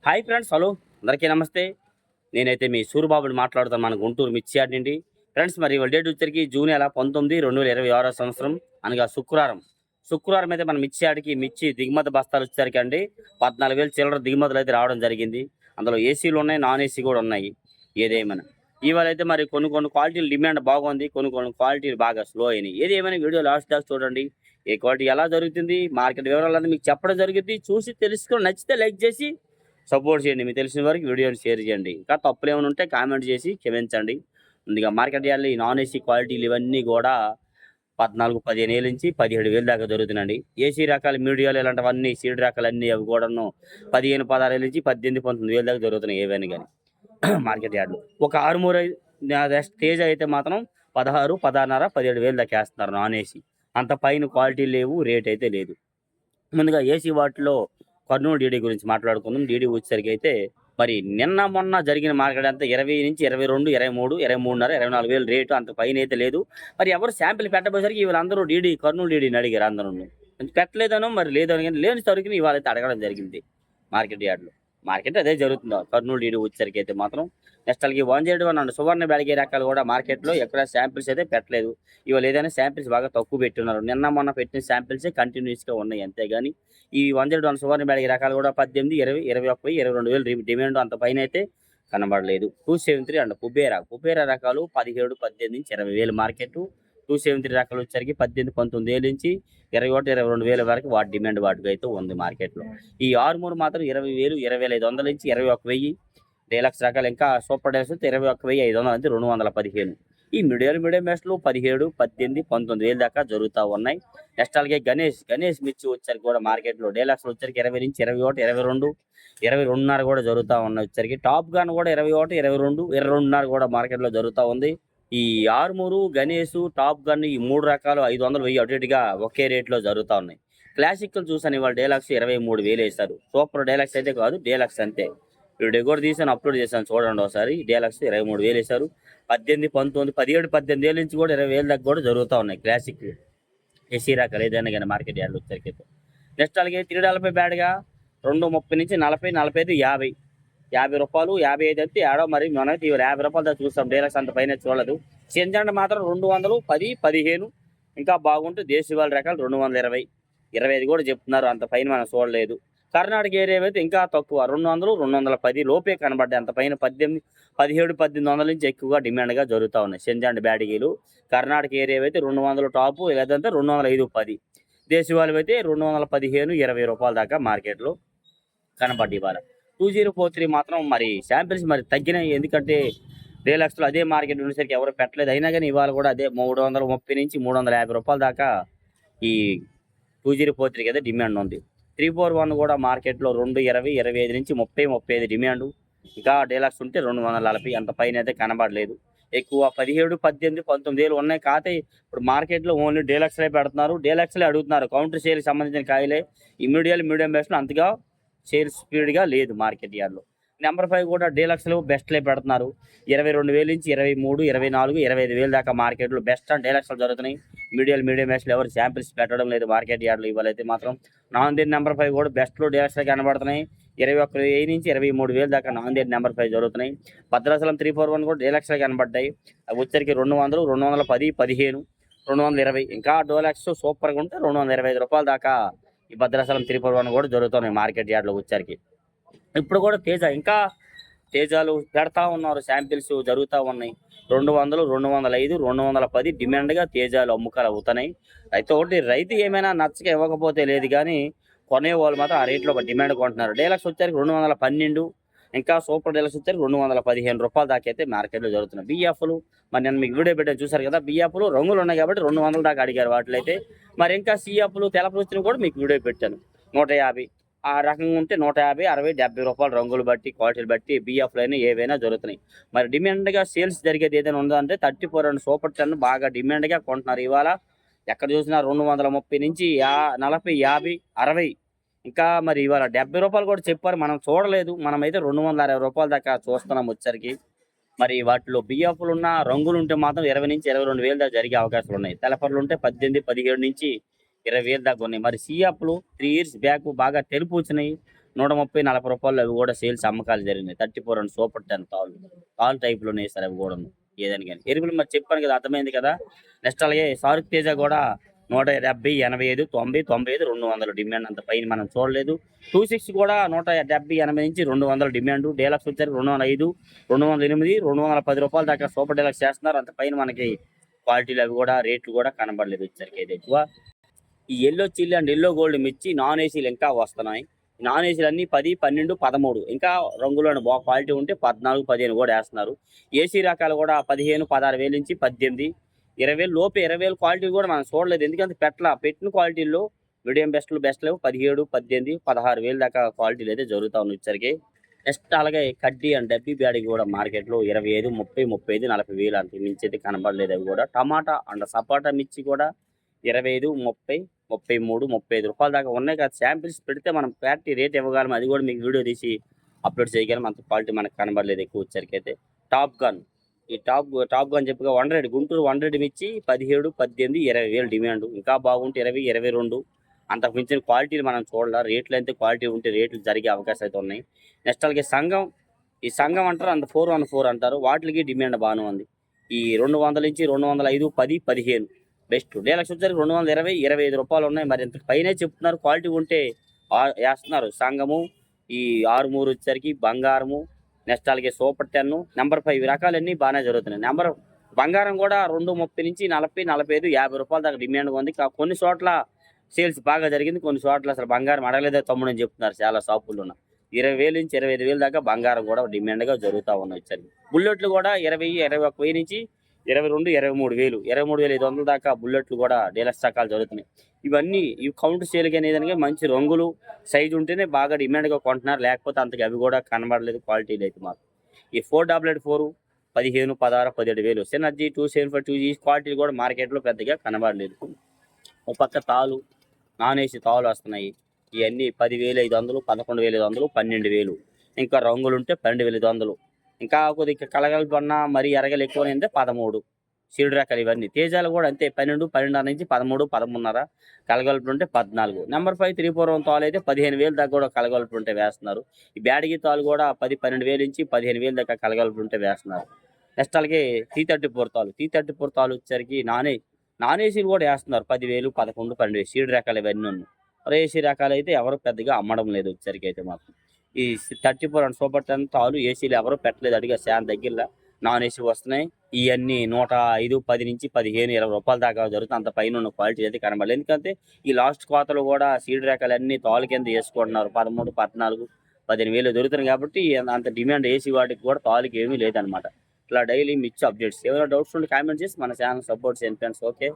Hi friends, hello అందరికీ నమస్తే. నేనైతే మీ సూరిబాబుని మాట్లాడుతాను, మన గుంటూరు మిర్చి యార్డ్ నుండి. ఫ్రెండ్స్, మరి ఇవాళ డేట్ వచ్చరికి జూన్ 19 2026 సంవత్సరం, అనగా శుక్రవారం అయితే మన మిర్చి యార్డ్కి మిర్చి దిగుమతి బస్తాలు వచ్చేసరికి అండి 14,000 చిల్లర దిగుమతులు అయితే రావడం జరిగింది. అందులో ఏసీలు ఉన్నాయి, నాన్ ఏసీ కూడా ఉన్నాయి. ఏదేమైనా ఇవాళ అయితే మరి కొన్ని క్వాలిటీలు డిమాండ్ బాగుంది, కొన్ని క్వాలిటీలు బాగా స్లో అయినాయి. ఏదేమైనా వీడియో లాస్ట్ దాకా చూడండి. ఏ క్వాలిటీ ఎలా జరుగుతుంది, మార్కెట్ వివరాలన్నీ మీకు చెప్పడం జరుగుతుంది. చూసి తెలుసుకొని నచ్చితే లైక్ చేసి సపోర్ట్ చేయండి. మీకు తెలిసిన వారికి వీడియోని షేర్ చేయండి. ఇంకా తప్పులు ఏమైనా ఉంటే కామెంట్ చేసి క్షమించండి. ముందుగా మార్కెట్ యార్డ్లో ఈ నాన్ ఏసీ క్వాలిటీలు ఇవన్నీ కూడా 14-15 ఏళ్ళ నుంచి 17,000 దాకా జరుగుతున్నాయండి. ఏసీ రకాలు, మీడియాలు ఇలాంటివన్నీ సీడ్ రకాలు అన్నీ అవి కూడాను 15-16 ఏళ్ళ నుంచి 18-19,000 దాకా జరుగుతున్నాయి ఏవైనా కానీ మార్కెట్ యార్డ్లో. ఒక ఆరుమూరు స్టేజ్ అయితే మాత్రం 16, 16.5, 17,000 దాకా వేస్తున్నారు నాన్ ఏసీ. అంత పైన క్వాలిటీ లేవు, రేట్ అయితే లేదు. ముందుగా ఏసీ వాటిలో కర్నూలు డీడీ గురించి మాట్లాడుకుందాం. డీడీ వచ్చేసరికి అయితే మరి నిన్న మొన్న జరిగిన మార్కెట్ అంతా 20 నుంచి 22, 23, 23.5, 24,000 రేటు, అంత పైన అయితే లేదు. మరి ఎవరు శాంపిల్ పెట్టబోయేసరికి వీళ్ళందరూ కర్నూలు డీడీని అడిగారు అందరూ. పెట్టలేదనో మరి లేదనో కానీ లేని సరికి ఇవాళ అయితే అడగడం జరిగింది మార్కెట్ యార్డ్లో. మార్కెట్ అదే జరుగుతుంది. కర్నూలు డీడీ వచ్చేసరికి అయితే మాత్రం నెక్స్ట్ అలాగే 101 అండ్ సువర్ణ బ్యాడిగే రకాలు కూడా మార్కెట్లో ఎక్కడ శాంపిల్స్ అయితే పెట్టలేదు. ఇవాళ ఏదైనా శాంపిల్స్ బాగా తక్కువ పెట్టున్నారు. నిన్న మొన్న పెట్టిన శాంపిల్సే కంటిన్యూస్గా ఉన్నాయి, అంతేగాని ఈ 101 సువర్ణ బ్యాడిగే రకాలు కూడా 18, 20, 21, 22,000 డిమాండ్, అంత పైన అయితే కనబడలేదు. 273 అండ్ కుబేరా రకాలు 17, 18 నుంచి 20,000 మార్కెట్. 273 రకాలు వచ్చరికి 18, 19,000 నుంచి 21, 22,000 వరకు వాటి డిమాండ్ వాటికి అయితే ఉంది మార్కెట్లో. ఈ ఆరుమూరు మాత్రం 20,000, 20,500 నుంచి 21,000. డీలక్స్ రకాలు ఇంకా సూపర్ డీలక్స్ 21,500 నుంచి 215. ఈ మీడియం బెస్ట్లు 17, 18, 19,000 దాకా జరుగుతూ ఉన్నాయి. నెక్స్ట్ అలాగే గణేష్ మిర్చి వచ్చరికి కూడా మార్కెట్లో డీలక్స్ వచ్చరికి 20 నుంచి 21, 22, 22.5 కూడా జరుగుతూ ఉన్నాయి. వచ్చరికి టాప్ గన్ కూడా 21, 22, 22.5 కూడా మార్కెట్లో జరుగుతూ ఉంది. ఈ ఆరుమూరు, గణేష్, టాప్ గన్ ఈ 3 రకాలు 500, 1000 అటు ఇటుగా ఒకే రేట్లో జరుగుతూ ఉన్నాయి. క్లాసిక్లు చూసాను ఇవాళ డీలక్స్ 23,000 వేశారు. సూపర్ డీలక్స్ అయితే కాదు, డీలక్స్ అంతే. వీడియో కూడా తీసాను, అప్లోడ్ చేశాను, చూడండి ఒకసారి. డీలక్స్ 23,000 వేశారు. 18, 19, 17, 18,000 నుంచి కూడా 20,000 దాకా కూడా జరుగుతూ ఉన్నాయి క్లాసిక్ ఏసీ రకాలు ఏదైనా కానీ మార్కెట్ యార్డ్లో వచ్చరికి. నెక్స్ట్ అలాగే 340 బ్యాడ్గా 230 నుంచి 40, 45, 50. 50 రూపాయలు, 55 అయితే ఏడో మరి మనైతే 50 రూపాయలు దాకా చూస్తాం. డీలక్స్ అంత పైన చూడలేదు. సింజండ్ మాత్రం 200, 10, 15. ఇంకా బాగుంటే దేశవాళ రకాలు 220, 25 కూడా చెప్తున్నారు. అంత పైన మనం చూడలేదు. కర్ణాటక ఏరియా అయితే ఇంకా తక్కువ 200, 210 లోపే కనబడ్డాయి. అంత పైన 18, 17, 1800 నుంచి ఎక్కువగా డిమాండ్గా జరుగుతూ ఉన్నాయి సింజండ్ బ్యాడిగీలు. కర్ణాటక ఏరియా అయితే 200 టాపు, లేదంటే 205, 10. దేశవాళి అయితే 215, 20 రూపాయల దాకా మార్కెట్లో కనబడ్డాయి. ఇవాళ 2043 మాత్రం మరి శాంపిల్స్ మరి తగ్గినాయి. ఎందుకంటే డీలక్స్లో అదే మార్కెట్ ఉండేసరికి ఎవరు పెట్టలేదు. అయినా కానీ ఇవాళ కూడా అదే 330 నుంచి 350 రూపాయల దాకా ఈ 2043 అయితే డిమాండ్ ఉంది. 341 కూడా మార్కెట్లో 220, 25 నుంచి 30, 35 డిమాండ్. ఇంకా డీలక్స్ ఉంటే 240, అంత పైన అయితే కనబడలేదు. ఎక్కువ 17, 18, 19,000 ఉన్నాయి. కాకపోతే ఇప్పుడు మార్కెట్లో ఓన్లీ డీలక్స్లే పెడుతున్నారు, డీలక్స్లే అడుగుతున్నారు. కౌంటర్ సేల్కి సంబంధించిన కాయలే ఈ మీడియం బెస్ట్లో అంతగా సేల్ స్పీడ్గా లేదు మార్కెట్ యార్డ్లో. నెంబర్ 5 కూడా డీలక్స్లో బెస్ట్లే పెడుతున్నారు. 22,000 నుంచి 23, 24, 25,000 దాకా మార్కెట్లో బెస్ట్ అండ్ డీలక్స్లు జరుగుతున్నాయి. మీడియం బెస్ట్లు ఎవరు శాంపిల్స్ పెట్టడం లేదు మార్కెట్ యార్డ్లో. ఇవాళైతే మాత్రం నాందేడ్ నెంబర్ 5 కూడా బెస్ట్లో డీలక్స్లో కనబడుతున్నాయి. 21,000 నుంచి 23,000 దాకా నాందేడ్ నెంబర్ 5 జరుగుతున్నాయి. భద్రాచలం 341 కూడా డీలక్స్లో కనబడ్డాయి. అవి వచ్చరికి 200, 210, 15, 220. ఇంకా డీలక్స్ సూపర్గా ఉంటే 225 రూపాయల దాకా ఈ భద్రాచలం 341 కూడా జరుగుతున్నాయి మార్కెట్ యార్డ్లో వచ్చరికి. ఇప్పుడు కూడా తేజాలు పెడతా ఉన్నారు, శాంపిల్స్ జరుగుతూ ఉన్నాయి. 200, 205, 210 డిమాండ్గా తేజాలు అమ్ముకాలు అవుతున్నాయి. అయితే ఒకటి రైతు ఏమైనా నచ్చక ఇవ్వకపోతే లేదు, కానీ కొనేవాళ్ళు మాత్రం ఆ రేట్లో ఒక డిమాండ్ కొంటున్నారు. డీలక్స్ వచ్చరికి 212, ఇంకా సూపర్ డీలక్స్ వచ్చరికి 215 రూపాయల దాకా అయితే మార్కెట్లో జరుగుతున్నాయి. బిఎఫ్లు మరి నేను మీకు వీడియో పెట్టాను చూసారు కదా, బిఎఫ్లు రంగులు ఉన్నాయి కాబట్టి 200 దాకా అడిగారు వాటిలో అయితే. మరి ఇంకా సిఎఫ్లు తెలపలు వచ్చినవి కూడా మీకు వీడియో పెట్టాను. 150 ఆ రకంగా ఉంటే 150, 60, 70 రూపాయలు రంగులు బట్టి, క్వాలిటీలు బట్టి బిఎఫ్లు అయినా ఏవైనా జరుగుతున్నాయి. మరి డిమాండ్గా సేల్స్ జరిగేది ఏదైనా ఉందంటే 34 అండ్ సూపర్ 10 బాగా డిమాండ్గా కొంటున్నారు. ఇవాళ ఎక్కడ చూసినా 230 నుంచి 40, 50, 60. ఇంకా మరి ఇవాళ 70 రూపాయలు కూడా చెప్పారు, మనం చూడలేదు. మనమైతే 260 రూపాయల దాకా చూస్తున్నాం వచ్చరికి. మరి వాటిలో బిఎఫ్లు ఉన్న రంగులు ఉంటే మాత్రం 20 నుంచి 22,000 దాకా జరిగే అవకాశాలు ఉన్నాయి. తెలపర్లు ఉంటే 18, 17 నుంచి 20,000 దాకా ఉన్నాయి. మరి సిఎఫ్లు 3 years బ్యాక్ బాగా తెలుపు వచ్చినాయి. 130-40 రూపాయలు అవి కూడా సేల్స్ అమ్మకాలు జరిగినాయి. 34 అండ్ సూపర్ 10 తాళ్ళు టైప్‌లోనే వేశారు అవి కూడాను. ఏదని గాని. ఎరువులు మరి చెప్పాను కదా! అర్థమైంది కదా! నెక్స్ట్ అలాగే సారుక్ తేజ కూడా 170, 85, 90, 95, 200 డిమాండ్ అంత పైన మనం చూడలేదు. 26 కూడా 170, 80 నుంచి 200 డిమాండ్. డీలక్స్ వచ్చేసరికి 205, 208, 210 రూపాయల దాకా సూపర్ డీలక్స్ చేస్తున్నారు. అంత పైన మనకి క్వాలిటీలు అవి కూడా రేట్లు కూడా కనబడలేదు వచ్చేసరికి అయితే ఎక్కువ. ఈ yellow chilli and yellow gold మిర్చి నాన్ ఏసీలు ఇంకా వస్తున్నాయి. నాన్ ఏసీలు అన్ని 10, 12, 13 ఇంకా రంగులోని బాగా క్వాలిటీ ఉంటే 14, 15 కూడా వేస్తున్నారు. ఏసీ రకాలు కూడా 15, 16 నుంచి 18, 20 లోపే 20 క్వాలిటీ కూడా మనం చూడలేదు. ఎందుకంటే పెట్టిన క్వాలిటీల్లో మీడియం బెస్ట్ లేవు 17, 18, 16 దాకా క్వాలిటీలు అయితే జరుగుతూ ఉన్నాయి వచ్చరికి. నెక్స్ట్ అలాగే కడ్డీ అండ్ డబ్బీ బ్యాడికి కూడా మార్కెట్లో 25, 30, 35, 40 అంత మించి అయితే కనబడలేదు. అవి కూడా టమాటా అండ్ సపోటా మిర్చి కూడా 25, 30, 33, 35 రూపాయల దాకా ఉన్నాయి కదా. శాంపిల్స్ పెడితే మనం ఫ్యాక్టరీ రేట్ ఇవ్వగలం. అది కూడా మీకు వీడియో తీసి అప్లోడ్ చేయగలం. అంత క్వాలిటీ మనకు కనబడలేదు ఎక్కువ వచ్చరికి అయితే. టాప్ గన్ ఈ టాప్ గన్ చెప్పగా 100 గుంటూరు 100 మిర్చి 17, 18, 20 డిమాండ్. ఇంకా బాగుంటే 20, 22 అంతకు మించిన క్వాలిటీలు మనం చూడాలి. రేట్లు అయితే క్వాలిటీ ఉంటే రేట్లు జరిగే అవకాశాలు అయితే ఉన్నాయి. నెక్స్ట్ అలాగే ఈ సంఘం అంటారు అంత 414 అంటారు. వాటికి డిమాండ్ బాగానే ఉంది. ఈ 200 నుంచి 205, 10, 15 బెస్ట్. డీలక్స్ వచ్చేసరికి 220, 25 రూపాయలు ఉన్నాయి. మరి ఇంత పైనే చెప్తున్నారు. క్వాలిటీ ఉంటే వేస్తున్నారు. సంఘము ఈ 63 వచ్చేసరికి బంగారము. నెక్స్ట్ అలాగే సూపర్ 10 నెంబర్ 5 రకాలన్నీ బాగానే జరుగుతున్నాయి. బంగారం కూడా 230 నుంచి 40, 45, 50 రూపాయల దాకా డిమాండ్ ఉంది. కొన్ని చోట్ల సేల్స్ బాగా జరిగింది. కొన్ని చోట్ల అసలు బంగారం అడగలేదే తమ్ముడు అని చెప్తున్నారు చాలా షాపుల్లో. 20,000 నుంచి 25,000 దాకా బంగారం కూడా డిమాండ్గా జరుగుతూ ఉన్నాయి. బుల్లెట్లు కూడా 20, 21,000 నుంచి 22, 23,000, 23,500 దాకా బుల్లెట్లు కూడా డీలక్స్ రకాలు జరుగుతున్నాయి. ఇవి కౌంటర్ సేల్కి అనేది మంచి రంగులు సైజు ఉంటేనే బాగా డిమాండ్గా కొంటున్నారు. లేకపోతే అంతగా అవి కూడా కనబడలేదు క్వాలిటీలు అయితే మాకు. ఈ 444 15, 16, 17,000 సినర్జీ 275 2 ఈ క్వాలిటీలు కూడా మార్కెట్లో పెద్దగా కనబడలేదు. ఒక పక్క నాన్ ఏసీ తాళ్ళు వస్తున్నాయి. ఇవన్నీ 10,500, 11,500, 12,000. ఇంకా రంగులు ఉంటే 12,500. ఇంకా కొద్దిగా కలగలుపన్నా మరీ ఎరగలు ఎక్కువైందే 13 సీడు రకాలు. ఇవన్నీ తేజాలు కూడా అంతే 12, 12.5 నుంచి 13, 13.5 కలగలుపులు ఉంటే 14. నెంబర్ 5 341 తాళ్ళు అయితే 15,000 దాకా కూడా కలగలుపులు ఉంటే వేస్తున్నారు. ఈ బ్యాడిగి తాళ్ళు కూడా 10, 12,000 నుంచి 15,000 దాకా కలగలుపులు ఉంటే వేస్తున్నారు. నెక్స్ట్ అలాగే T34 తాళ్ళు వచ్చేసరికి నాన్ ఏసీలు కూడా వేస్తున్నారు. 10,000, 11, 12 సీడు రకాలు ఇవన్నీ ఉన్నాయి. ఏసీ రకాలు అయితే ఎవరు పెద్దగా అమ్మడం లేదు వచ్చరికి అయితే మాత్రం. ఈ 34 అండ్ సూపర్ 10 తాళ్ళు ఏసీలు ఎవరు పెట్టలేదు. అడిగా శాన్ దగ్గరలో నాన్ ఏసీ వస్తున్నాయి. ఇవన్నీ 105, 10 నుంచి 15, 20 రూపాయల దాకా జరుగుతుంది. అంత పైన ఉన్న క్వాలిటీ అయితే కనబడలేదు. ఎందుకంటే ఈ లాస్ట్ కోతలు కూడా సీడు రకాలు అన్ని తాళ్ళు కింద వేసుకుంటున్నారు. 13, 14, 15,000 దొరుకుతున్నాయి కాబట్టి అంత డిమాండ్ ఏసీ వాటికి కూడా తాళ్ళకి ఏమీ లేదనమాట. ఇట్లా డైలీ మిర్చి అప్డేట్స్. ఏమైనా డౌట్స్ ఉంటే కామెంట్ చేసి మన ఛానల్ సపోర్ట్ చేయండి ఫ్రెండ్స్. ఓకే.